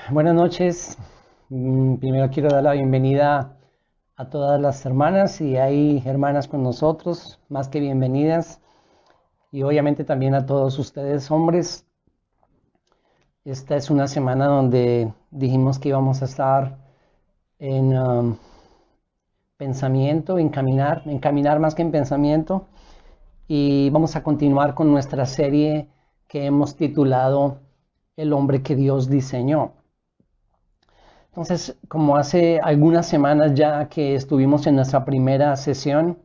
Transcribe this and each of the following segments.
Buenas noches. Primero quiero dar la bienvenida a todas las hermanas, y hay hermanas con nosotros, más que bienvenidas. Y obviamente también a todos ustedes, hombres. Esta es una semana donde dijimos que íbamos a estar en pensamiento, en caminar más que en pensamiento. Y vamos a continuar con nuestra serie que hemos titulado El hombre que Dios diseñó. Entonces, como hace algunas semanas ya que estuvimos en nuestra primera sesión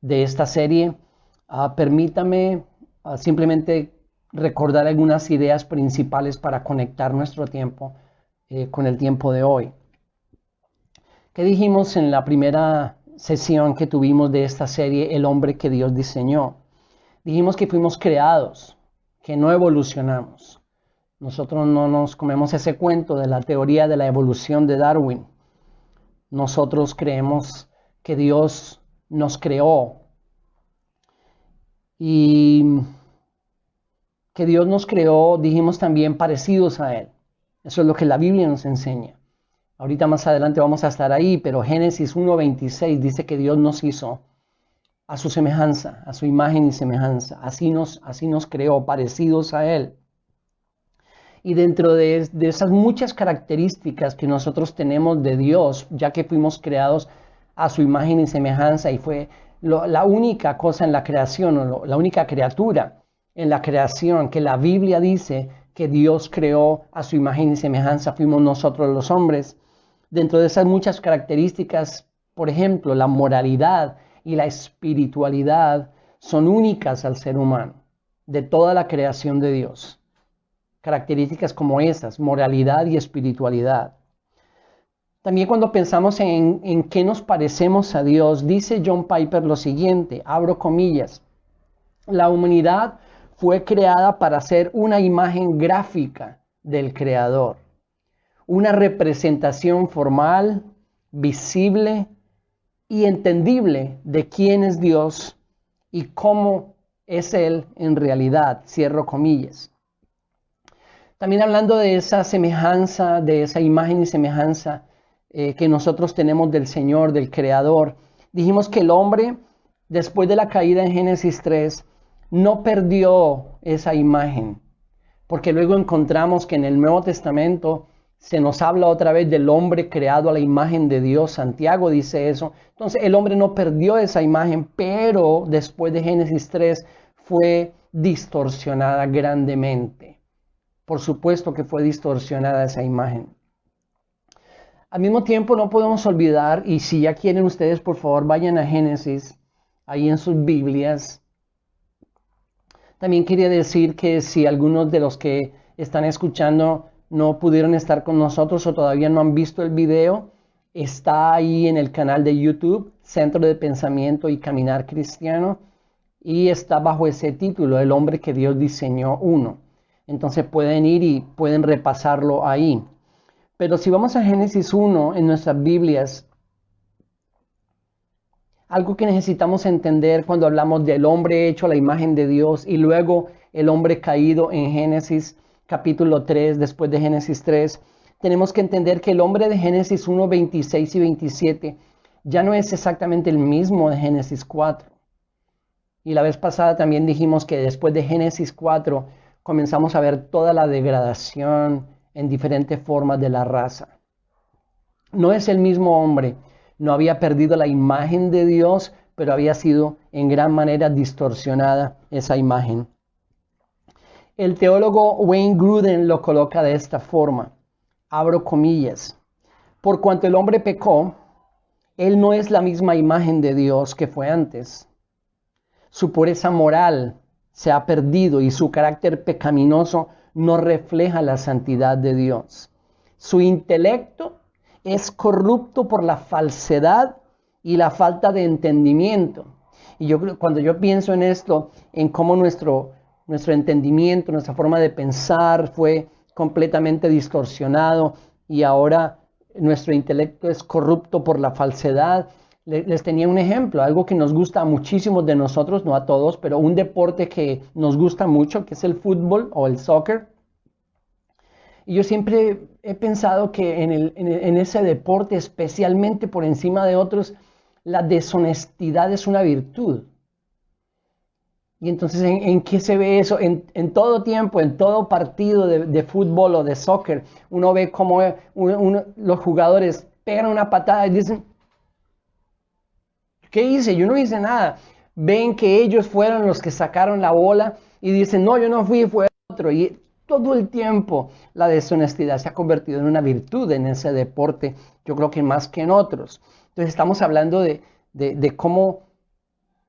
de esta serie, permítame simplemente recordar algunas ideas principales para conectar nuestro tiempo con el tiempo de hoy. ¿Qué dijimos en la primera sesión que tuvimos de esta serie, El hombre que Dios diseñó? Dijimos que fuimos creados, que no evolucionamos. Nosotros no nos comemos ese cuento de la teoría de la evolución de Darwin. Nosotros creemos que Dios nos creó y que Dios nos creó, dijimos también, parecidos a Él. Eso es lo que la Biblia nos enseña. Ahorita más adelante vamos a estar ahí, pero Génesis 1:26 dice que Dios nos hizo a su semejanza, a su imagen y semejanza. Así nos creó, parecidos a Él. Y dentro de esas muchas características que nosotros tenemos de Dios, ya que fuimos creados a su imagen y semejanza, y fue la única cosa en la creación, o la única criatura en la creación que la Biblia dice que Dios creó a su imagen y semejanza, fuimos nosotros los hombres. Dentro de esas muchas características, por ejemplo, la moralidad y la espiritualidad son únicas al ser humano, de toda la creación de Dios. Características como esas, moralidad y espiritualidad. También cuando pensamos en qué nos parecemos a Dios, dice John Piper lo siguiente, abro comillas, la humanidad fue creada para ser una imagen gráfica del Creador, una representación formal, visible y entendible de quién es Dios y cómo es Él en realidad, cierro comillas. También hablando de esa semejanza, de esa imagen y semejanza que nosotros tenemos del Señor, del Creador, dijimos que el hombre, después de la caída en Génesis 3, no perdió esa imagen, porque luego encontramos que en el Nuevo Testamento se nos habla otra vez del hombre creado a la imagen de Dios. Santiago dice eso. Entonces el hombre no perdió esa imagen, pero después de Génesis 3 fue distorsionada grandemente. Por supuesto que fue distorsionada esa imagen. Al mismo tiempo no podemos olvidar, y si ya quieren ustedes, por favor, vayan a Génesis, ahí en sus Biblias. También quería decir que si algunos de los que están escuchando no pudieron estar con nosotros o todavía no han visto el video, está ahí en el canal de YouTube, Centro de Pensamiento y Caminar Cristiano, y está bajo ese título, El hombre que Dios diseñó 1. Entonces pueden ir y pueden repasarlo ahí. Pero si vamos a Génesis 1 en nuestras Biblias, algo que necesitamos entender cuando hablamos del hombre hecho a la imagen de Dios y luego el hombre caído en Génesis capítulo 3, después de Génesis 3, tenemos que entender que el hombre de Génesis 1, 26 y 27 ya no es exactamente el mismo de Génesis 4. Y la vez pasada también dijimos que después de Génesis 4 comenzamos a ver toda la degradación en diferentes formas de la raza. No es el mismo hombre, no había perdido la imagen de Dios, pero había sido en gran manera distorsionada esa imagen. El teólogo Wayne Grudem lo coloca de esta forma, abro comillas, por cuanto el hombre pecó, él no es la misma imagen de Dios que fue antes. Su pureza moral se ha perdido y su carácter pecaminoso no refleja la santidad de Dios. Su intelecto es corrupto por la falsedad y la falta de entendimiento. Y cuando yo pienso en esto, en cómo nuestro entendimiento, nuestra forma de pensar fue completamente distorsionado y ahora nuestro intelecto es corrupto por la falsedad. Les tenía un ejemplo, algo que nos gusta a muchísimos de nosotros, no a todos, pero un deporte que nos gusta mucho, que es el fútbol o el soccer. Y yo siempre he pensado que en ese deporte, especialmente por encima de otros, la deshonestidad es una virtud. Y entonces, ¿en qué se ve eso? En todo tiempo, en todo partido de fútbol o de soccer, uno ve cómo los jugadores pegan una patada y dicen, ¿qué hice? Yo no hice nada. Ven que ellos fueron los que sacaron la bola y dicen, no, yo no fui, fue otro. Y todo el tiempo la deshonestidad se ha convertido en una virtud en ese deporte, yo creo que más que en otros. Entonces estamos hablando de cómo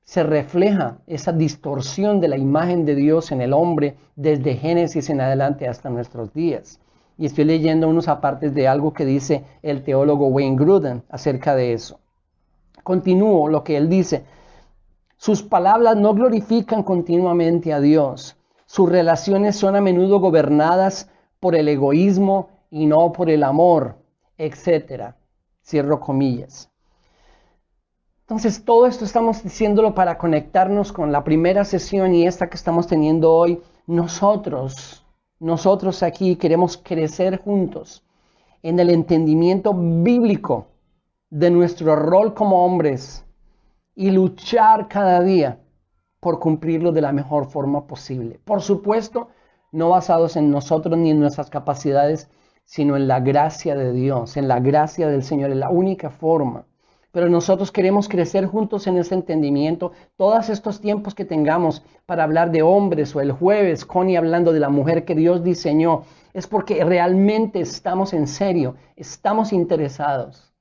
se refleja esa distorsión de la imagen de Dios en el hombre desde Génesis en adelante hasta nuestros días. Y estoy leyendo unos apartes de algo que dice el teólogo Wayne Grudem acerca de eso. Continúo lo que él dice. Sus palabras no glorifican continuamente a Dios. Sus relaciones son a menudo gobernadas por el egoísmo y no por el amor, etc. Cierro comillas. Entonces, todo esto estamos diciéndolo para conectarnos con la primera sesión y esta que estamos teniendo hoy. Nosotros aquí queremos crecer juntos en el entendimiento bíblico de nuestro rol como hombres y luchar cada día por cumplirlo de la mejor forma posible. Por supuesto, no basados en nosotros ni en nuestras capacidades, sino en la gracia de Dios, en la gracia del Señor, es la única forma. Pero nosotros queremos crecer juntos en ese entendimiento. Todos estos tiempos que tengamos para hablar de hombres, o el jueves, Connie hablando de la mujer que Dios diseñó, es porque realmente estamos en serio, estamos interesados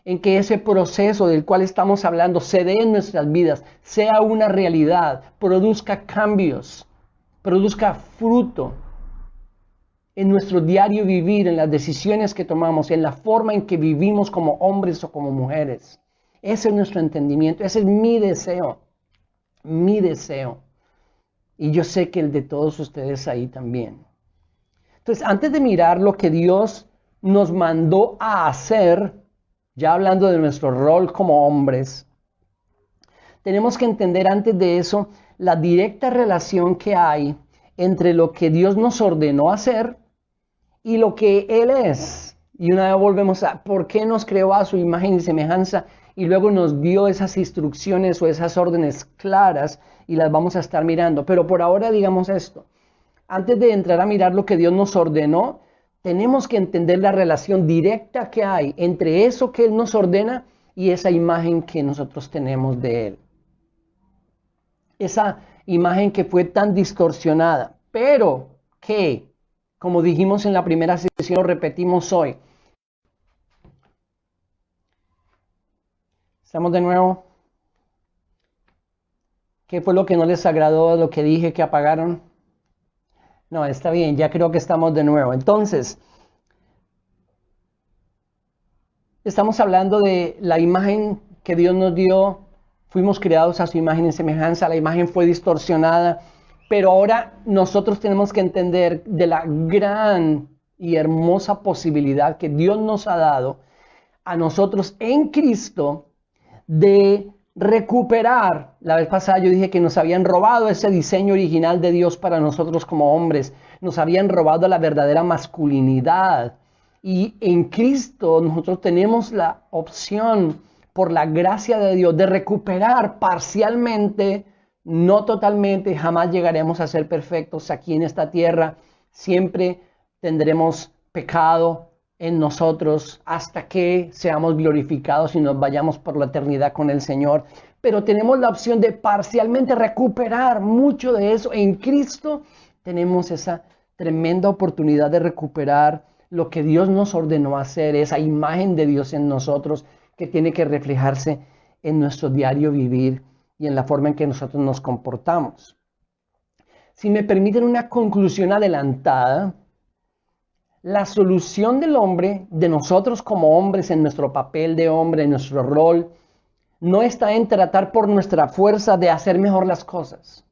en que ese proceso del cual estamos hablando se dé en nuestras vidas, sea una realidad, produzca cambios, produzca fruto en nuestro diario vivir, en las decisiones que tomamos, en la forma en que vivimos como hombres o como mujeres. Ese es nuestro entendimiento, ese es mi deseo, mi deseo. Y yo sé que el de todos ustedes ahí también. Entonces, antes de mirar lo que Dios nos mandó a hacer, ya hablando de nuestro rol como hombres, tenemos que entender antes de eso la directa relación que hay entre lo que Dios nos ordenó hacer y lo que Él es. Y una vez volvemos a por qué nos creó a su imagen y semejanza y luego nos dio esas instrucciones o esas órdenes claras y las vamos a estar mirando. Pero por ahora digamos esto. Antes de entrar a mirar lo que Dios nos ordenó, tenemos que entender la relación directa que hay entre eso que Él nos ordena y esa imagen que nosotros tenemos de Él. Esa imagen que fue tan distorsionada, pero que, como dijimos en la primera sesión, lo repetimos hoy. ¿Estamos de nuevo? ¿Qué fue lo que no les agradó, lo que dije que apagaron? No, está bien, ya creo que estamos de nuevo. Entonces, estamos hablando de la imagen que Dios nos dio. Fuimos creados a su imagen y semejanza. La imagen fue distorsionada. Pero ahora nosotros tenemos que entender de la gran y hermosa posibilidad que Dios nos ha dado a nosotros en Cristo de recuperar. La vez pasada yo dije que nos habían robado ese diseño original de Dios para nosotros como hombres. Nos habían robado la verdadera masculinidad. Y en Cristo nosotros tenemos la opción, por la gracia de Dios, de recuperar parcialmente, no totalmente. Jamás llegaremos a ser perfectos aquí en esta tierra. Siempre tendremos pecado en nosotros hasta que seamos glorificados y nos vayamos por la eternidad con el Señor. Pero tenemos la opción de parcialmente recuperar mucho de eso. En Cristo tenemos esa tremenda oportunidad de recuperar lo que Dios nos ordenó hacer, esa imagen de Dios en nosotros que tiene que reflejarse en nuestro diario vivir y en la forma en que nosotros nos comportamos. Si me permiten una conclusión adelantada, la solución del hombre, de nosotros como hombres, en nuestro papel de hombre, en nuestro rol, no está en tratar por nuestra fuerza de hacer mejor las cosas.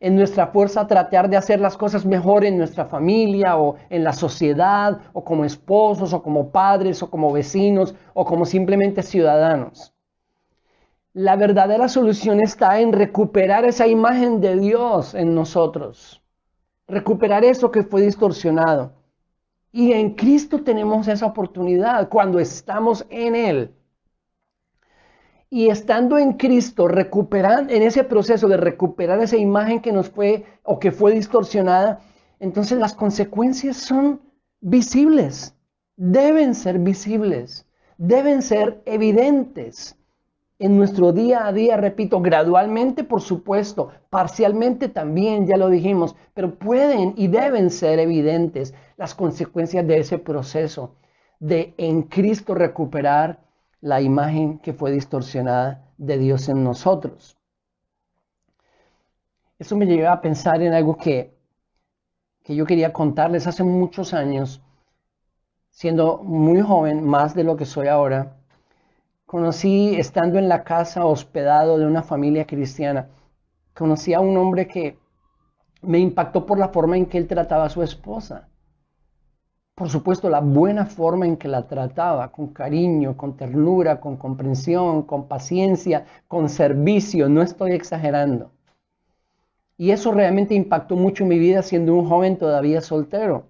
En nuestra fuerza tratar de hacer las cosas mejor en nuestra familia o en la sociedad, o como esposos, o como padres, o como vecinos, o como simplemente ciudadanos. La verdadera solución está en recuperar esa imagen de Dios en nosotros. recuperar eso que fue distorsionado. Y en Cristo tenemos esa oportunidad cuando estamos en Él. Y estando en Cristo, recuperando, en ese proceso de recuperar esa imagen que nos fue o que fue distorsionada, entonces las consecuencias son visibles, deben ser visibles, deben ser evidentes en nuestro día a día, repito, gradualmente, por supuesto, parcialmente también, ya lo dijimos, pero pueden y deben ser evidentes las consecuencias de ese proceso de en Cristo recuperar la imagen que fue distorsionada de Dios en nosotros. Eso me lleva a pensar en algo que yo quería contarles hace muchos años, siendo muy joven, más de lo que soy ahora. Conocí, estando en la casa hospedado de una familia cristiana, conocí a un hombre que me impactó por la forma en que él trataba a su esposa. Por supuesto, la buena forma en que la trataba, con cariño, con ternura, con comprensión, con paciencia, con servicio, no estoy exagerando. Y eso realmente impactó mucho en mi vida siendo un joven todavía soltero.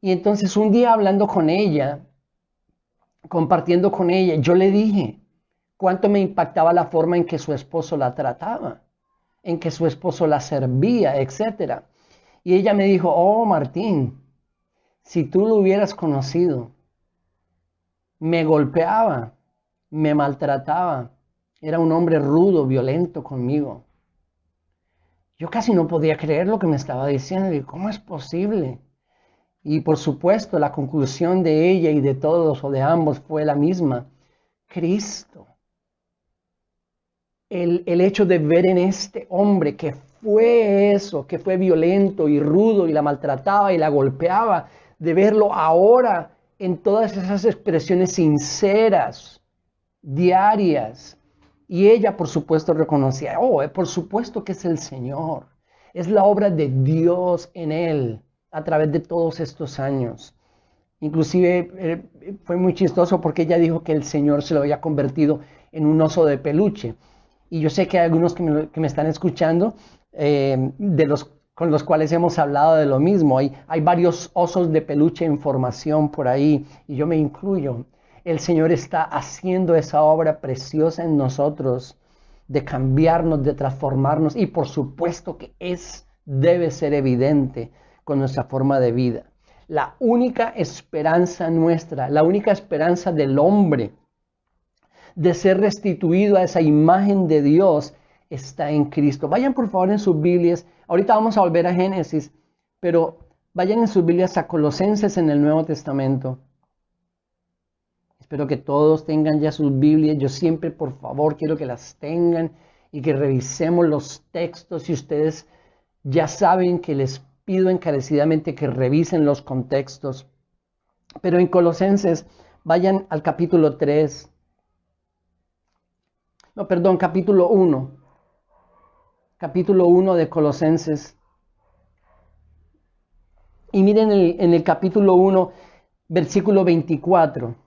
Y entonces un día hablando con ella, compartiendo con ella, yo le dije cuánto me impactaba la forma en que su esposo la trataba, en que su esposo la servía, etc. Y ella me dijo, oh Martín, si tú lo hubieras conocido, me golpeaba, me maltrataba, era un hombre rudo, violento conmigo. Yo casi no podía creer lo que me estaba diciendo. Y ¿cómo es posible? Y por supuesto, la conclusión de ella y de todos o de ambos fue la misma. Cristo. El hecho de ver en este hombre que fue eso, que fue violento y rudo y la maltrataba y la golpeaba, de verlo ahora en todas esas expresiones sinceras, diarias. Y ella, por supuesto, reconocía, por supuesto que es el Señor. Es la obra de Dios en él a través de todos estos años. Inclusive fue muy chistoso porque ella dijo que el Señor se lo había convertido en un oso de peluche. Y yo sé que hay algunos que me están escuchando con los cuales hemos hablado de lo mismo. Hay varios osos de peluche en formación por ahí y yo me incluyo. El Señor está haciendo esa obra preciosa en nosotros de cambiarnos, de transformarnos y por supuesto que debe ser evidente con nuestra forma de vida. La única esperanza nuestra, la única esperanza del hombre de ser restituido a esa imagen de Dios está en Cristo. Vayan por favor en sus Biblias. Ahorita vamos a volver a Génesis, pero vayan en sus Biblias a Colosenses en el Nuevo Testamento. Espero que todos tengan ya sus Biblias. Yo siempre, por favor, quiero que las tengan y que revisemos los textos. Y ustedes ya saben que les pido encarecidamente que revisen los contextos. Pero en Colosenses, vayan al capítulo 3. No, perdón, capítulo 1. Capítulo 1 de Colosenses. Y miren en el capítulo 1, versículo 24.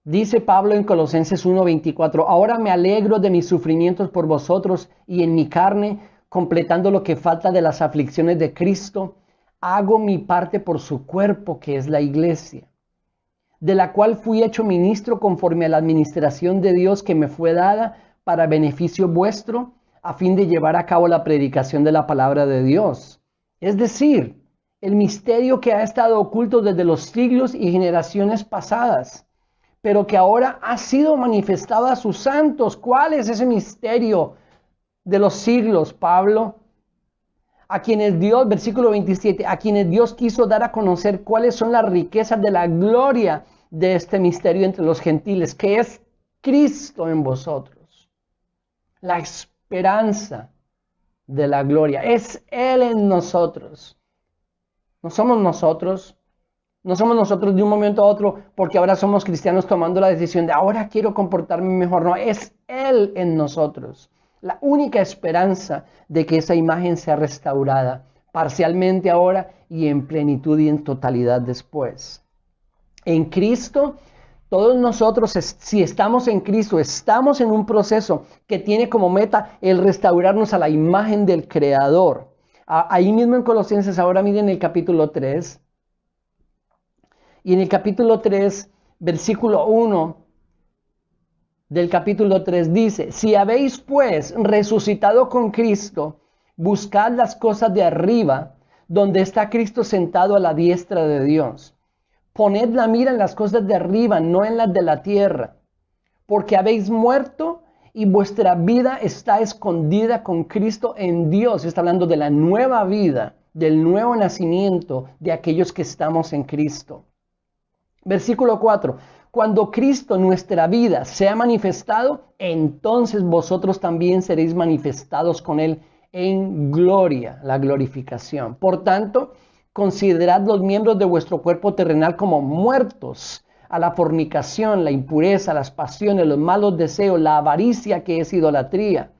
Dice Pablo en Colosenses 1:24, ahora me alegro de mis sufrimientos por vosotros y en mi carne, completando lo que falta de las aflicciones de Cristo, hago mi parte por su cuerpo, que es la iglesia, de la cual fui hecho ministro conforme a la administración de Dios que me fue dada para beneficio vuestro, a fin de llevar a cabo la predicación de la palabra de Dios. Es decir, el misterio que ha estado oculto desde los siglos y generaciones pasadas, pero que ahora ha sido manifestado a sus santos. ¿Cuál es ese misterio de los siglos, Pablo? A quienes Dios, versículo 27, a quienes Dios quiso dar a conocer cuáles son las riquezas de la gloria de este misterio entre los gentiles, que es Cristo en vosotros. La esperanza de la gloria. Es Él en nosotros. No somos nosotros. No somos nosotros de un momento a otro porque ahora somos cristianos tomando la decisión de ahora quiero comportarme mejor. No, es Él en nosotros. La única esperanza de que esa imagen sea restaurada parcialmente ahora y en plenitud y en totalidad después. En Cristo Todos nosotros, si estamos en Cristo, estamos en un proceso que tiene como meta el restaurarnos a la imagen del Creador. Ahí mismo en Colosenses, ahora miren el capítulo 3. Y en el capítulo 3, versículo 1 del capítulo 3 dice: si habéis pues resucitado con Cristo, buscad las cosas de arriba, donde está Cristo sentado a la diestra de Dios. Poned la mira en las cosas de arriba, no en las de la tierra, porque habéis muerto y vuestra vida está escondida con Cristo en Dios. Está hablando de la nueva vida, del nuevo nacimiento de aquellos que estamos en Cristo. Versículo 4. Cuando Cristo, nuestra vida, sea manifestado, entonces vosotros también seréis manifestados con Él en gloria, la glorificación. Por tanto, considerad los miembros de vuestro cuerpo terrenal como muertos a la fornicación, la impureza, las pasiones, los malos deseos, la avaricia, que es idolatría.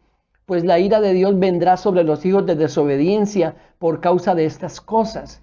Pues la ira de Dios vendrá sobre los hijos de desobediencia por causa de estas cosas.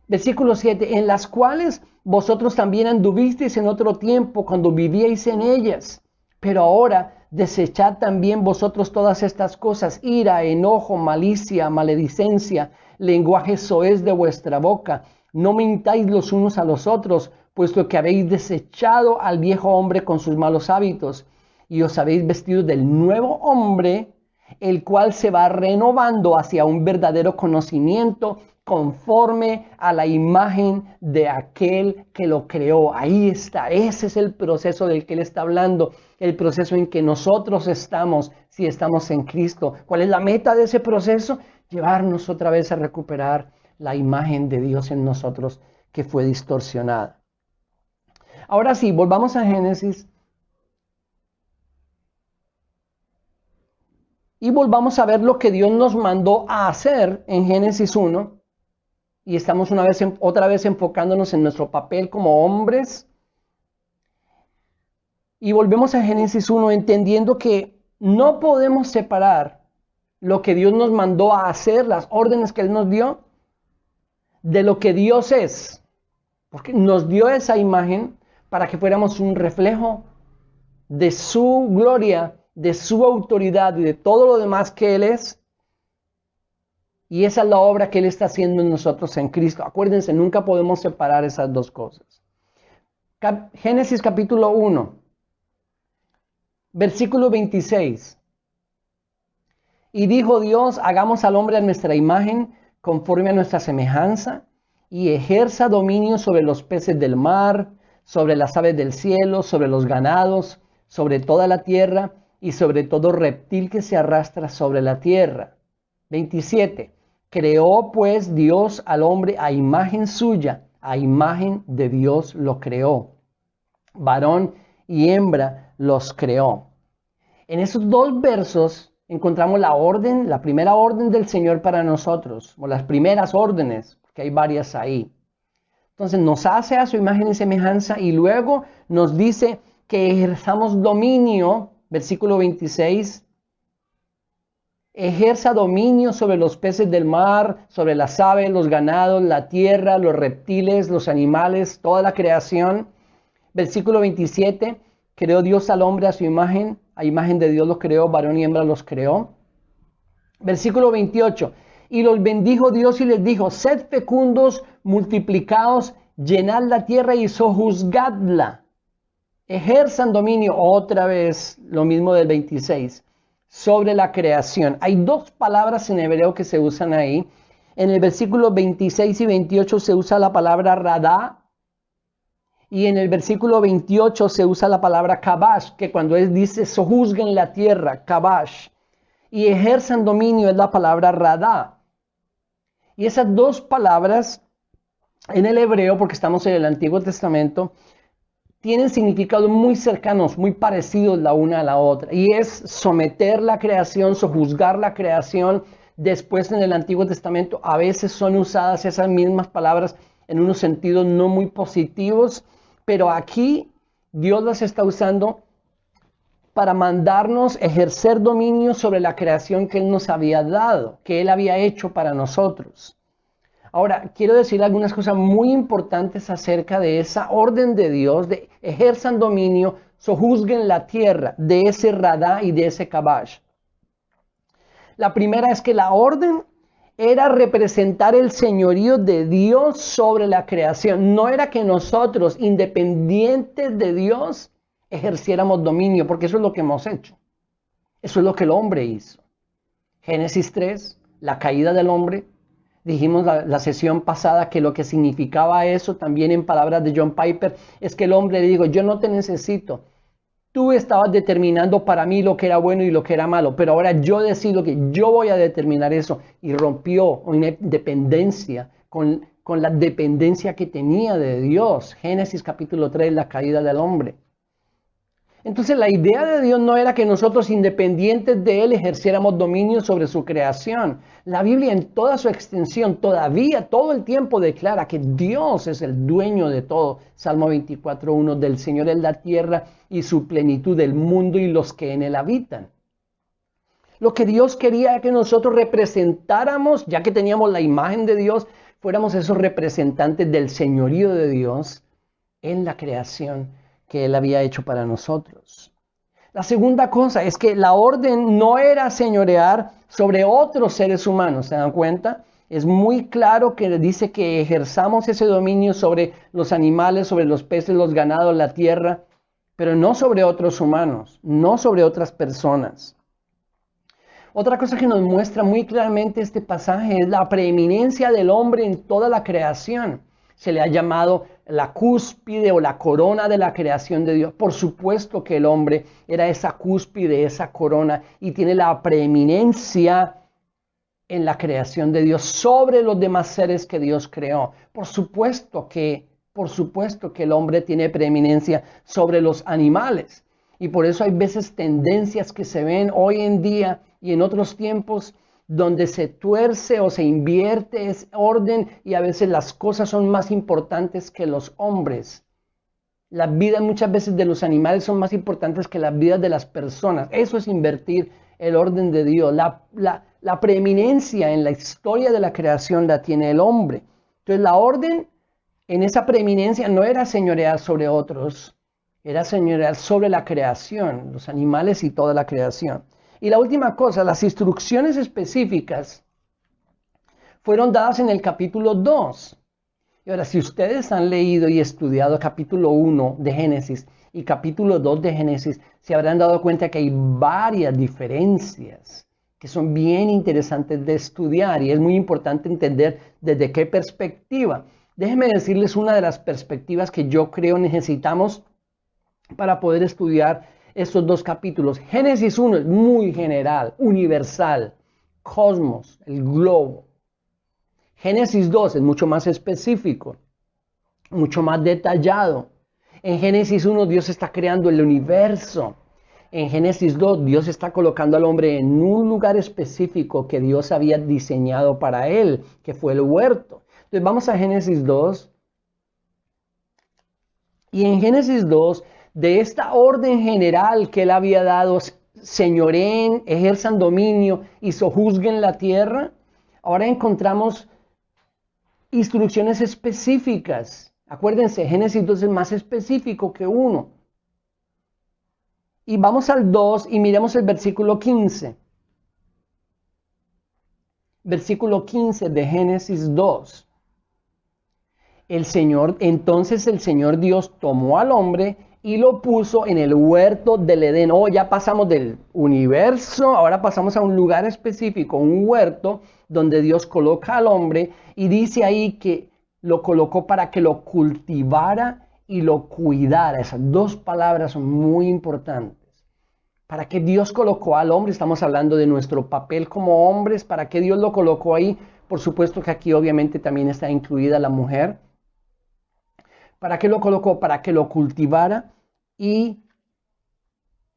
Versículo 7, en las cuales vosotros también anduvisteis en otro tiempo cuando vivíais en ellas. Pero ahora desechad también vosotros todas estas cosas: ira, enojo, malicia, maledicencia, lenguaje soez de vuestra boca. No mintáis los unos a los otros, puesto que habéis desechado al viejo hombre con sus malos hábitos, y os habéis vestido del nuevo hombre, el cual se va renovando hacia un verdadero conocimiento, conforme a la imagen de aquel que lo creó. Ahí está, ese es el proceso del que él está hablando, el proceso en que nosotros estamos, si estamos en Cristo. ¿Cuál es la meta de ese proceso? Llevarnos otra vez a recuperar la imagen de Dios en nosotros, que fue distorsionada. Ahora sí, volvamos a Génesis. Y volvamos a ver lo que Dios nos mandó a hacer en Génesis 1. Y estamos otra vez enfocándonos en nuestro papel como hombres. Y volvemos a Génesis 1 entendiendo que no podemos separar lo que Dios nos mandó a hacer, las órdenes que Él nos dio, de lo que Dios es. Porque nos dio esa imagen para que fuéramos un reflejo de su gloria, de su autoridad y de todo lo demás que Él es. Y esa es la obra que Él está haciendo en nosotros en Cristo. Acuérdense, nunca podemos separar esas dos cosas. Génesis capítulo 1, versículo 26. Y dijo Dios: hagamos al hombre a nuestra imagen, conforme a nuestra semejanza, y ejerza dominio sobre los peces del mar, sobre las aves del cielo, sobre los ganados, sobre toda la tierra, y sobre todo reptil que se arrastra sobre la tierra. 27. Creó pues Dios al hombre a imagen suya, a imagen de Dios lo creó. Varón y hembra los creó. En esos dos versos encontramos la primera orden del Señor para nosotros, o las primeras órdenes, porque hay varias ahí. Entonces nos hace a su imagen y semejanza, y luego nos dice que ejerzamos dominio, versículo 26, ejerza dominio sobre los peces del mar, sobre las aves, los ganados, la tierra, los reptiles, los animales, toda la creación. Versículo 27, creó Dios al hombre a su imagen, a imagen de Dios los creó, varón y hembra los creó. Versículo 28, y los bendijo Dios y les dijo: sed fecundos, multiplicaos, llenad la tierra y sojuzgadla. Ejerzan dominio, otra vez lo mismo del 26. Sobre la creación. Hay dos palabras en hebreo que se usan ahí. En el versículo 26 y 28 se usa la palabra radá. Y en el versículo 28 se usa la palabra kabash, que cuando él dice sojuzguen la tierra, kabash. Y ejerzan dominio es la palabra radá. Y esas dos palabras en el hebreo, porque estamos en el Antiguo Testamento, tienen significados muy cercanos, muy parecidos la una a la otra. Y es someter la creación, sojuzgar la creación. Después en el Antiguo Testamento a veces son usadas esas mismas palabras en unos sentidos no muy positivos. Pero aquí Dios las está usando para mandarnos ejercer dominio sobre la creación que Él nos había dado, que Él había hecho para nosotros. Ahora, quiero decir algunas cosas muy importantes acerca de esa orden de Dios, de ejerzan dominio, sojuzguen la tierra, de ese radá y de ese kabash. La primera es que la orden era representar el señorío de Dios sobre la creación. No era que nosotros, independientes de Dios, ejerciéramos dominio, porque eso es lo que hemos hecho. Eso es lo que el hombre hizo. Génesis 3, la caída del hombre. Dijimos la sesión pasada que lo que significaba eso, también en palabras de John Piper, es que el hombre le dijo, yo no te necesito. Tú estabas determinando para mí lo que era bueno y lo que era malo, pero ahora yo decido que yo voy a determinar eso. Y rompió una dependencia con la dependencia que tenía de Dios. Génesis capítulo 3, la caída del hombre. Entonces la idea de Dios no era que nosotros, independientes de Él, ejerciéramos dominio sobre su creación. La Biblia en toda su extensión todavía todo el tiempo declara que Dios es el dueño de todo. Salmo 24:1, del Señor es la tierra y su plenitud, del mundo y los que en él habitan. Lo que Dios quería es que nosotros representáramos, ya que teníamos la imagen de Dios, fuéramos esos representantes del señorío de Dios en la creación que Él había hecho para nosotros. La segunda cosa es que la orden no era señorear sobre otros seres humanos, ¿se dan cuenta? Es muy claro que dice que ejerzamos ese dominio sobre los animales, sobre los peces, los ganados, la tierra, pero no sobre otros humanos, no sobre otras personas. Otra cosa que nos muestra muy claramente este pasaje es la preeminencia del hombre en toda la creación. Se le ha llamado la cúspide o la corona de la creación de Dios. Por supuesto que el hombre era esa cúspide, esa corona, y tiene la preeminencia en la creación de Dios sobre los demás seres que Dios creó. Por supuesto que el hombre tiene preeminencia sobre los animales. Y por eso hay veces tendencias que se ven hoy en día y en otros tiempos donde se tuerce o se invierte ese orden y a veces las cosas son más importantes que los hombres. Las vidas muchas veces de los animales son más importantes que las vidas de las personas. Eso es invertir el orden de Dios. La preeminencia en la historia de la creación la tiene el hombre. Entonces la orden en esa preeminencia no era señorear sobre otros, era señorear sobre la creación, los animales y toda la creación. Y la última cosa, las instrucciones específicas fueron dadas en el capítulo 2. Y ahora, si ustedes han leído y estudiado capítulo 1 de Génesis y capítulo 2 de Génesis, se habrán dado cuenta que hay varias diferencias que son bien interesantes de estudiar y es muy importante entender desde qué perspectiva. Déjenme decirles una de las perspectivas que yo creo necesitamos para poder estudiar estos dos capítulos. Génesis 1 es muy general, universal, cosmos, el globo. Génesis 2 es mucho más específico, mucho más detallado. En Génesis 1 Dios está creando el universo. En Génesis 2 Dios está colocando al hombre en un lugar específico que Dios había diseñado para él, que fue el huerto. Entonces vamos a Génesis 2. Y en Génesis 2, de esta orden general que él había dado, señoreen, ejerzan dominio y sojuzguen la tierra, ahora encontramos instrucciones específicas. Acuérdense, Génesis 2 es más específico que 1. Y vamos al 2 y miremos el versículo 15. Versículo 15 de Génesis 2. Entonces el Señor Dios tomó al hombre y lo puso en el huerto del Edén. Ya pasamos del universo, ahora pasamos a un lugar específico, un huerto donde Dios coloca al hombre y dice ahí que lo colocó para que lo cultivara y lo cuidara. Esas dos palabras son muy importantes. ¿Para qué Dios colocó al hombre? Estamos hablando de nuestro papel como hombres. ¿Para qué Dios lo colocó ahí? Por supuesto que aquí obviamente también está incluida la mujer. ¿Para qué lo colocó? Para que lo cultivara y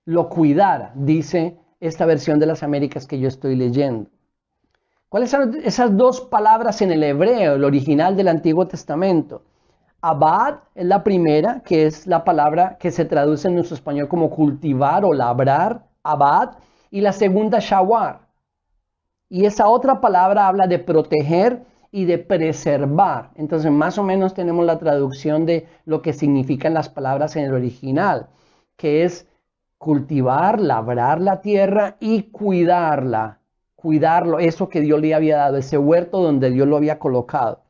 lo cuidara, dice esta versión de las Américas que yo estoy leyendo. ¿Cuáles son esas dos palabras en el hebreo, el original del Antiguo Testamento? Abad es la primera, que es la palabra que se traduce en nuestro español como cultivar o labrar, abad, y la segunda shawar. Y esa otra palabra habla de proteger y de preservar. Entonces, más o menos tenemos la traducción de lo que significan las palabras en el original, que es cultivar, labrar la tierra y cuidarla, cuidarlo, eso que Dios le había dado, ese huerto donde Dios lo había colocado.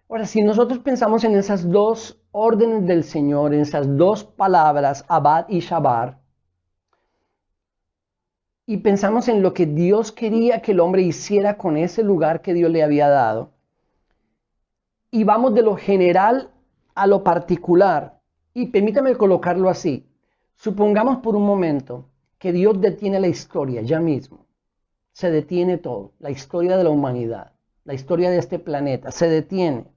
Ahora, si nosotros pensamos en esas dos órdenes del Señor, en esas dos palabras, abad y shabar, y pensamos en lo que Dios quería que el hombre hiciera con ese lugar que Dios le había dado, y vamos de lo general a lo particular, y permítame colocarlo así. Supongamos por un momento que Dios detiene la historia ya mismo. Se detiene todo, la historia de la humanidad, la historia de este planeta, se detiene.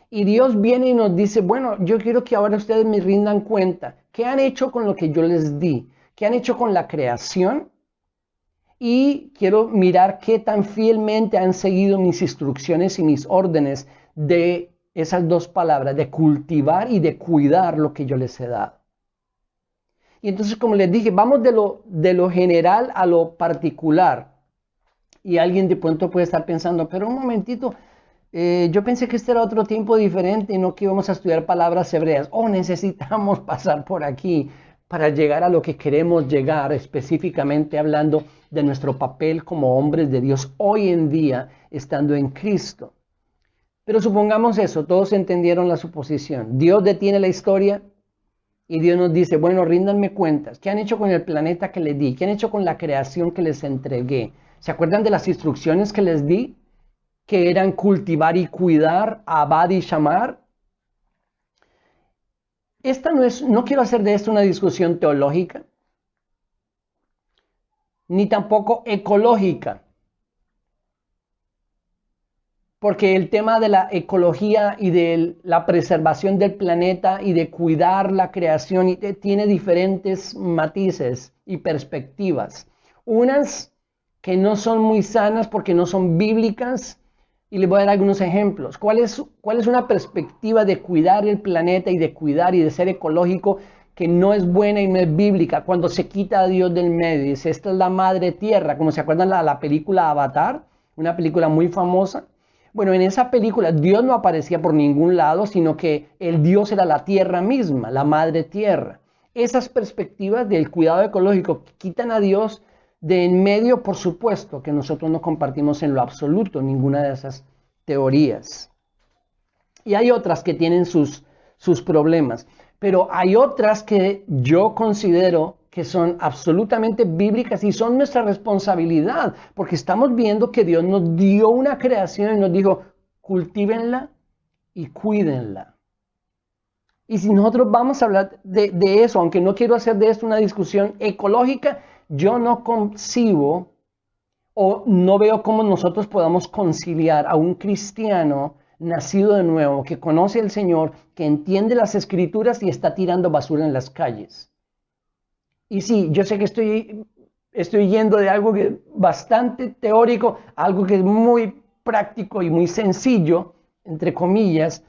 Y Dios viene y nos dice, bueno, yo quiero que ahora ustedes me rindan cuenta. ¿Qué han hecho con lo que yo les di? ¿Qué han hecho con la creación? Y quiero mirar qué tan fielmente han seguido mis instrucciones y mis órdenes de esas dos palabras, de cultivar y de cuidar lo que yo les he dado. Y entonces, como les dije, vamos de lo general a lo particular. Y alguien de pronto puede estar pensando, pero un momentito, yo pensé que este era otro tiempo diferente y no que íbamos a estudiar palabras hebreas. Necesitamos pasar por aquí para llegar a lo que queremos llegar, específicamente hablando de nuestro papel como hombres de Dios hoy en día, estando en Cristo. Pero supongamos eso, todos entendieron la suposición. Dios detiene la historia y Dios nos dice, bueno, ríndanme cuentas. ¿Qué han hecho con el planeta que les di? ¿Qué han hecho con la creación que les entregué? ¿Se acuerdan de las instrucciones que les di? Que eran cultivar y cuidar, abad y shamar. No quiero hacer de esto una discusión teológica, ni tampoco ecológica. Porque el tema de la ecología y de la preservación del planeta y de cuidar la creación tiene diferentes matices y perspectivas. Unas que no son muy sanas porque no son bíblicas, y les voy a dar algunos ejemplos. ¿Cuál es una perspectiva de cuidar el planeta y de cuidar y de ser ecológico que no es buena y no es bíblica? Cuando se quita a Dios del medio y dice, esta es la madre tierra, como se acuerdan la película Avatar, una película muy famosa. Bueno, en esa película Dios no aparecía por ningún lado, sino que el Dios era la tierra misma, la madre tierra. Esas perspectivas del cuidado ecológico quitan a Dios de en medio, por supuesto, que nosotros no compartimos en lo absoluto ninguna de esas teorías. Y hay otras que tienen sus problemas, pero hay otras que yo considero que son absolutamente bíblicas y son nuestra responsabilidad, porque estamos viendo que Dios nos dio una creación y nos dijo, cultívenla y cuídenla. Y si nosotros vamos a hablar de eso, aunque no quiero hacer de esto una discusión ecológica, yo no concibo o no veo cómo nosotros podamos conciliar a un cristiano nacido de nuevo, que conoce al Señor, que entiende las Escrituras y está tirando basura en las calles. Y sí, yo sé que estoy yendo de algo que es bastante teórico, algo que es muy práctico y muy sencillo, entre comillas,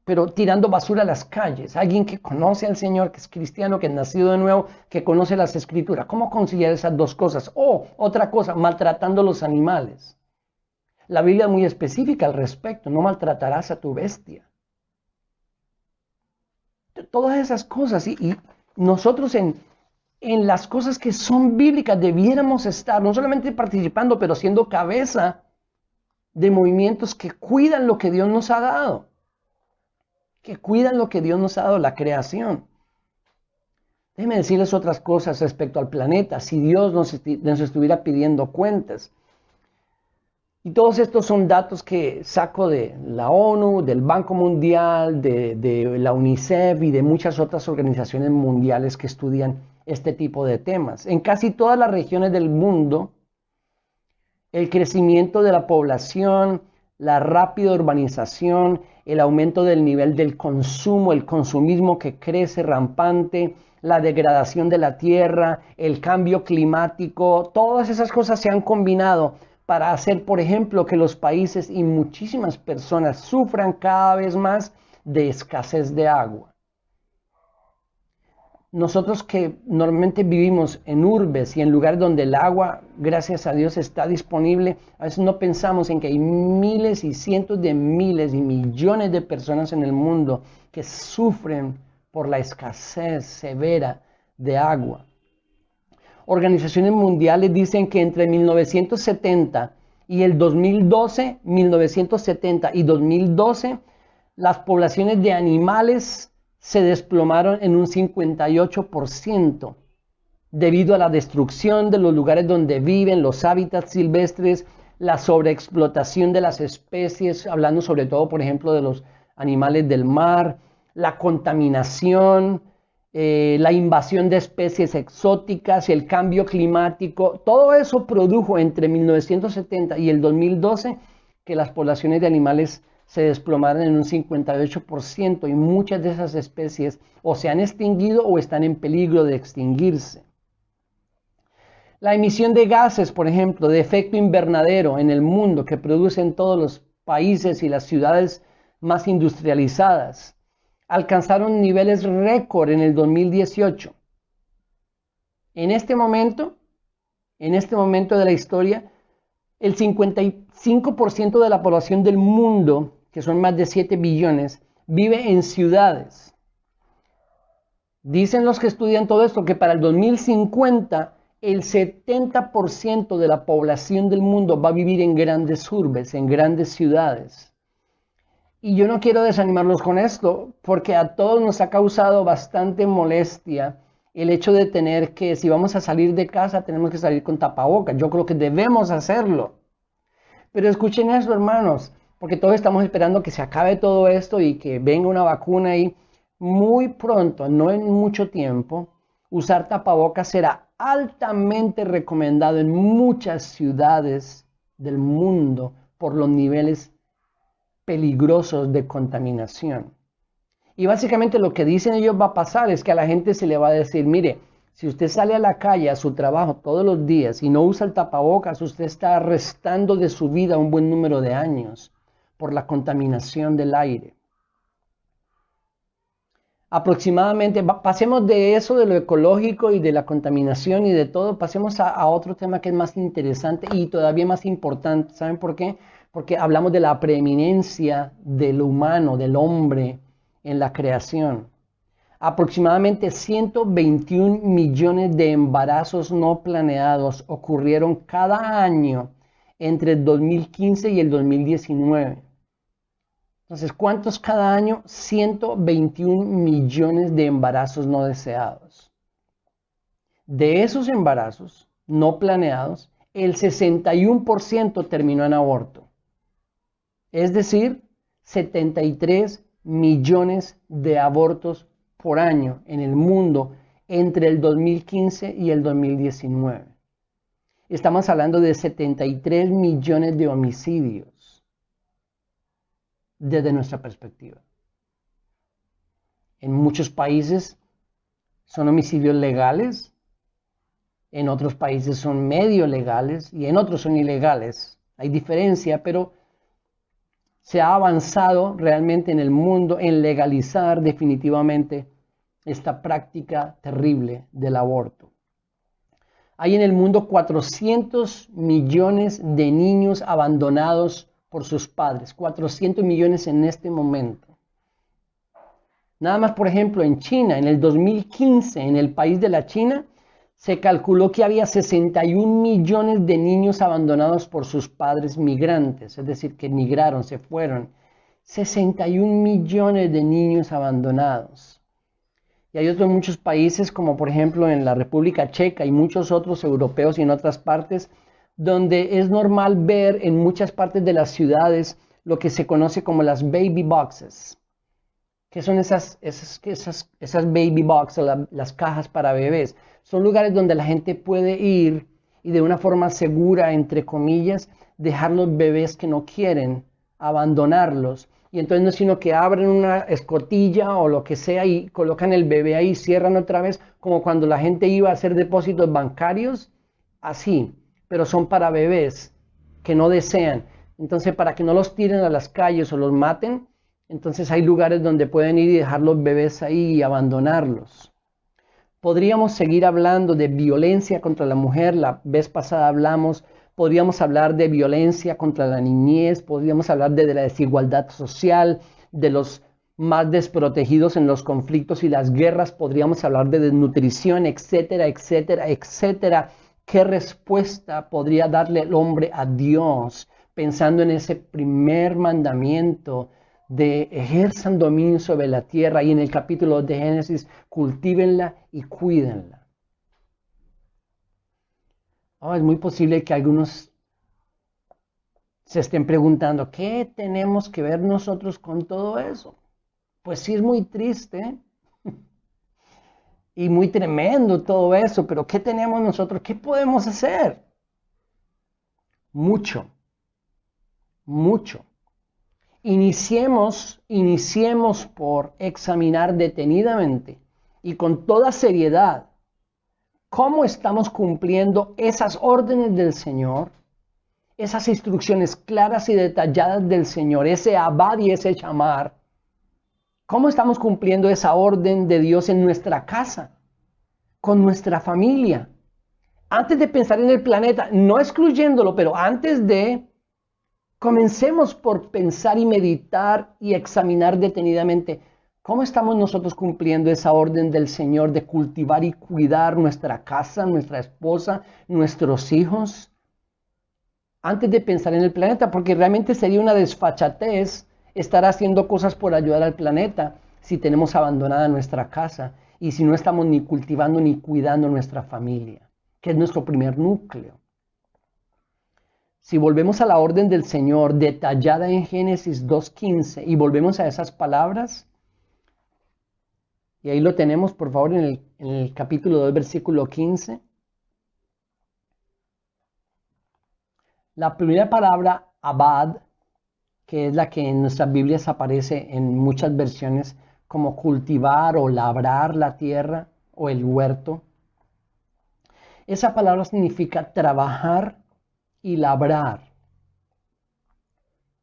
pero tirando basura a las calles. Alguien que conoce al Señor, que es cristiano, que es nacido de nuevo, que conoce las Escrituras. ¿Cómo conciliar esas dos cosas? Otra cosa, maltratando a los animales. La Biblia es muy específica al respecto. No maltratarás a tu bestia. Todas esas cosas. Y nosotros en las cosas que son bíblicas debiéramos estar, no solamente participando, pero siendo cabeza de movimientos que cuidan lo que Dios nos ha dado. Que cuidan lo que Dios nos ha dado, la creación. Déjenme decirles otras cosas respecto al planeta, si Dios nos estuviera pidiendo cuentas. Y todos estos son datos que saco de la ONU, del Banco Mundial, de la UNICEF y de muchas otras organizaciones mundiales que estudian este tipo de temas. En casi todas las regiones del mundo, el crecimiento de la población, la rápida urbanización, el aumento del nivel del consumo, el consumismo que crece rampante, la degradación de la tierra, el cambio climático, todas esas cosas se han combinado para hacer, por ejemplo, que los países y muchísimas personas sufran cada vez más de escasez de agua. nosotros que normalmente vivimos en urbes y en lugares donde el agua, gracias a Dios, está disponible, a veces no pensamos en que hay miles y cientos de miles y millones de personas en el mundo que sufren por la escasez severa de agua. Organizaciones mundiales dicen que entre 1970 y el 2012, 1970 y 2012, las poblaciones de animales se desplomaron en un 58% debido a la destrucción de los lugares donde viven, los hábitats silvestres, la sobreexplotación de las especies, hablando sobre todo, por ejemplo, de los animales del mar, la contaminación, la invasión de especies exóticas, el cambio climático. Todo eso produjo entre 1970 y el 2012 que las poblaciones de animales se desplomaron en un 58% y muchas de esas especies o se han extinguido o están en peligro de extinguirse. La emisión de gases, por ejemplo, de efecto invernadero en el mundo que producen todos los países y las ciudades más industrializadas, alcanzaron niveles récord en el 2018. En este momento de la historia, el 55% de la población del mundo, que son más de 7 billones, vive en ciudades. Dicen los que estudian todo esto que para el 2050 el 70% de la población del mundo va a vivir en grandes urbes, en grandes ciudades. Y yo no quiero desanimarlos con esto, porque a todos nos ha causado bastante molestia el hecho de tener que, si vamos a salir de casa, tenemos que salir con tapabocas. Yo creo que debemos hacerlo. Pero escuchen eso, hermanos, porque todos estamos esperando que se acabe todo esto y que venga una vacuna y muy pronto, no en mucho tiempo, usar tapabocas será altamente recomendado en muchas ciudades del mundo por los niveles peligrosos de contaminación. Y básicamente lo que dicen ellos va a pasar es que a la gente se le va a decir, mire, si usted sale a la calle a su trabajo todos los días y no usa el tapabocas, usted está restando de su vida un buen número de años por la contaminación del aire. Aproximadamente, pasemos de eso, de lo ecológico y de la contaminación y de todo, pasemos a otro tema que es más interesante y todavía más importante. ¿Saben por qué? Porque hablamos de la preeminencia del humano, del hombre en la creación. Aproximadamente 121 millones de embarazos no planeados ocurrieron cada año entre el 2015 y el 2019. Entonces, ¿cuántos cada año? 121 millones de embarazos no deseados. De esos embarazos no planeados, el 61% terminó en aborto. Es decir, 73 millones de abortos por año en el mundo entre el 2015 y el 2019. Estamos hablando de 73 millones de homicidios desde nuestra perspectiva. En muchos países son homicidios legales, en otros países son medio legales y en otros son ilegales. Hay diferencia, pero se ha avanzado realmente en el mundo en legalizar definitivamente esta práctica terrible del aborto. Hay en el mundo 400 millones de niños abandonados por sus padres, 400 millones en este momento. Nada más, por ejemplo, en China, en el 2015, en el país de la China, se calculó que había 61 millones de niños abandonados por sus padres migrantes, es decir, que migraron, se fueron. 61 millones de niños abandonados. Y hay otros muchos países, como por ejemplo en la República Checa y muchos otros europeos y en otras partes, donde es normal ver en muchas partes de las ciudades lo que se conoce como las baby boxes. ¿Qué son esas baby boxes, las cajas para bebés? Son lugares donde la gente puede ir y de una forma segura, entre comillas, dejar los bebés que no quieren, abandonarlos. Y entonces no es sino que abren una escotilla o lo que sea y colocan el bebé ahí, cierran otra vez, como cuando la gente iba a hacer depósitos bancarios, así, pero son para bebés que no desean. Entonces, para que no los tiren a las calles o los maten, entonces hay lugares donde pueden ir y dejar los bebés ahí y abandonarlos. Podríamos seguir hablando de violencia contra la mujer, la vez pasada hablamos. Podríamos hablar de violencia contra la niñez, podríamos hablar de la desigualdad social, de los más desprotegidos en los conflictos y las guerras, podríamos hablar de desnutrición, etcétera, etcétera, etcétera. ¿Qué respuesta podría darle el hombre a Dios pensando en ese primer mandamiento de ejerzan dominio sobre la tierra? Y en el capítulo de Génesis, cultívenla y cuídenla. Es muy posible que algunos se estén preguntando, ¿qué tenemos que ver nosotros con todo eso? Pues sí, es muy triste y muy tremendo todo eso, pero ¿qué tenemos nosotros? ¿Qué podemos hacer? Mucho, mucho. Iniciemos por examinar detenidamente y con toda seriedad cómo estamos cumpliendo esas órdenes del Señor, esas instrucciones claras y detalladas del Señor, ese abad y ese shamar. ¿Cómo estamos cumpliendo esa orden de Dios en nuestra casa, con nuestra familia? Antes de pensar en el planeta, no excluyéndolo, pero antes de, comencemos por pensar y meditar y examinar detenidamente cómo estamos nosotros cumpliendo esa orden del Señor de cultivar y cuidar nuestra casa, nuestra esposa, nuestros hijos. Antes de pensar en el planeta, porque realmente sería una desfachatez estar haciendo cosas por ayudar al planeta si tenemos abandonada nuestra casa y si no estamos ni cultivando ni cuidando nuestra familia, que es nuestro primer núcleo. Si volvemos a la orden del Señor detallada en Génesis 2:15 y volvemos a esas palabras, y ahí lo tenemos por favor en el capítulo 2 versículo 15, la primera palabra abad, que es la que en nuestras Biblias aparece en muchas versiones como cultivar o labrar la tierra o el huerto. Esa palabra significa trabajar y labrar.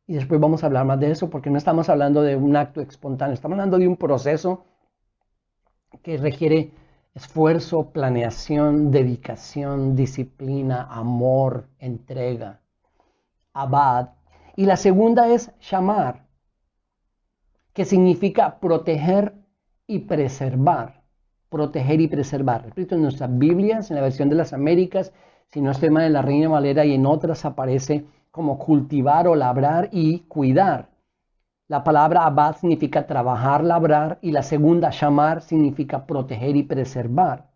Y después vamos a hablar más de eso porque no estamos hablando de un acto espontáneo, estamos hablando de un proceso que requiere esfuerzo, planeación, dedicación, disciplina, amor, entrega. Abad. Y la segunda es shamar, que significa proteger y preservar. Proteger y preservar. Repito, en nuestras Biblias, en la versión de las Américas, si no estoy mal, en la Reina Valera y en otras aparece como cultivar o labrar y cuidar. La palabra abad significa trabajar, labrar, y la segunda, shamar, significa proteger y preservar.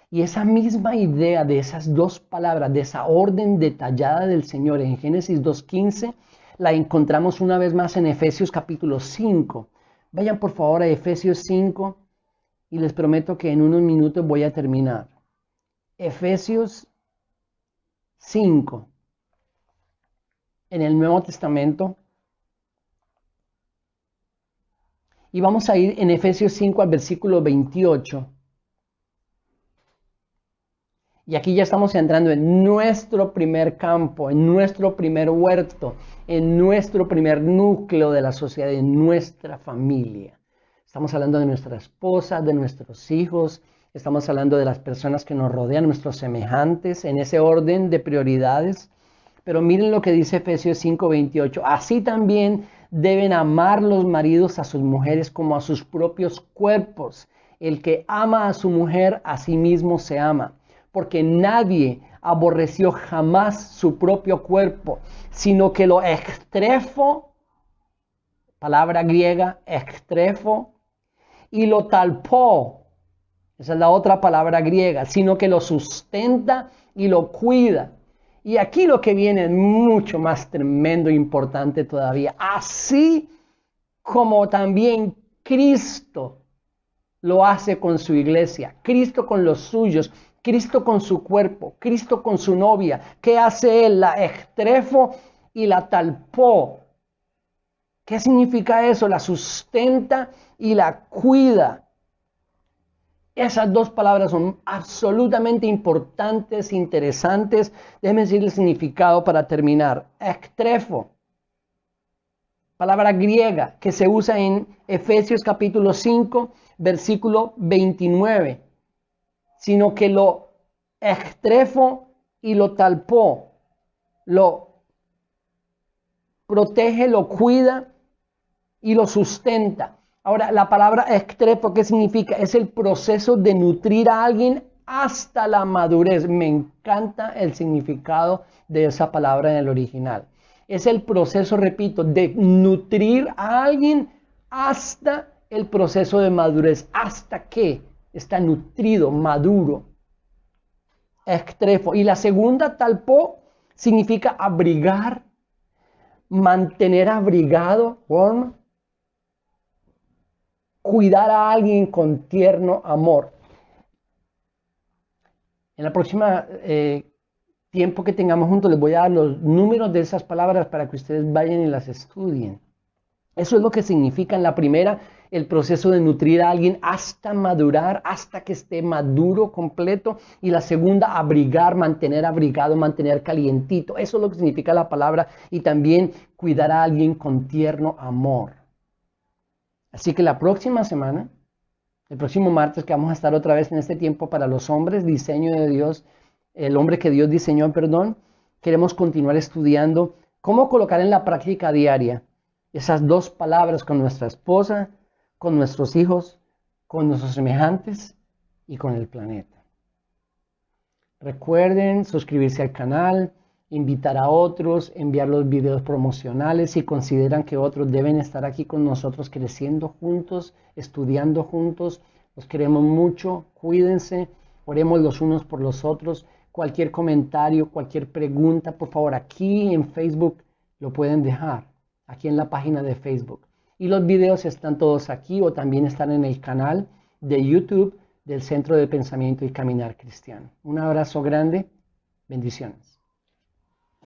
Y esa misma idea de esas dos palabras, de esa orden detallada del Señor en Génesis 2:15, la encontramos una vez más en Efesios capítulo 5. Vayan por favor a Efesios 5 y les prometo que en unos minutos voy a terminar. Efesios 5, en el Nuevo Testamento. Y vamos a ir en Efesios 5 al versículo 28. Y aquí ya estamos entrando en nuestro primer campo, en nuestro primer huerto, en nuestro primer núcleo de la sociedad, en nuestra familia. Estamos hablando de nuestra esposa, de nuestros hijos, estamos hablando de las personas que nos rodean, nuestros semejantes, en ese orden de prioridades. Pero miren lo que dice Efesios 5:28. Así también deben amar los maridos a sus mujeres como a sus propios cuerpos. El que ama a su mujer, a sí mismo se ama. Porque nadie aborreció jamás su propio cuerpo, sino que lo extrefo, palabra griega, extrefo, y lo talpó, esa es la otra palabra griega, sino que lo sustenta y lo cuida. Y aquí lo que viene es mucho más tremendo e importante todavía. Así como también Cristo lo hace con su iglesia, Cristo con los suyos, Cristo con su cuerpo, Cristo con su novia. ¿Qué hace él? La extrefo y la talpó. ¿Qué significa eso? La sustenta y la cuida. Esas dos palabras son absolutamente importantes, interesantes. Déjenme decir el significado para terminar. Extrefo, palabra griega que se usa en Efesios capítulo 5, versículo 29. sino que lo extrefo y lo talpó, lo protege, lo cuida y lo sustenta. Ahora, la palabra extrefo, ¿qué significa? Es el proceso de nutrir a alguien hasta la madurez. Me encanta el significado de esa palabra en el original. Es el proceso, repito, de nutrir a alguien hasta el proceso de madurez. Hasta que está nutrido, maduro. Extrefo. Y la segunda, talpó, significa abrigar, mantener abrigado, warm, cuidar a alguien con tierno amor. En la próxima tiempo que tengamos juntos les voy a dar los números de esas palabras para que ustedes vayan y las estudien. Eso es lo que significa en la primera, el proceso de nutrir a alguien hasta madurar, hasta que esté maduro completo. Y la segunda, abrigar, mantener abrigado, mantener calientito. Eso es lo que significa la palabra. Y también cuidar a alguien con tierno amor. Así que la próxima semana, el próximo martes, que vamos a estar otra vez en este tiempo para los hombres, diseño de Dios, el hombre que Dios diseñó, perdón, queremos continuar estudiando cómo colocar en la práctica diaria esas dos palabras con nuestra esposa, con nuestros hijos, con nuestros semejantes y con el planeta. Recuerden suscribirse al canal, invitar a otros, enviar los videos promocionales si consideran que otros deben estar aquí con nosotros creciendo juntos, estudiando juntos. Los queremos mucho, cuídense, oremos los unos por los otros. Cualquier comentario, cualquier pregunta, por favor, aquí en Facebook lo pueden dejar, aquí en la página de Facebook. Y los videos están todos aquí o también están en el canal de YouTube del Centro de Pensamiento y Caminar Cristiano. Un abrazo grande, bendiciones.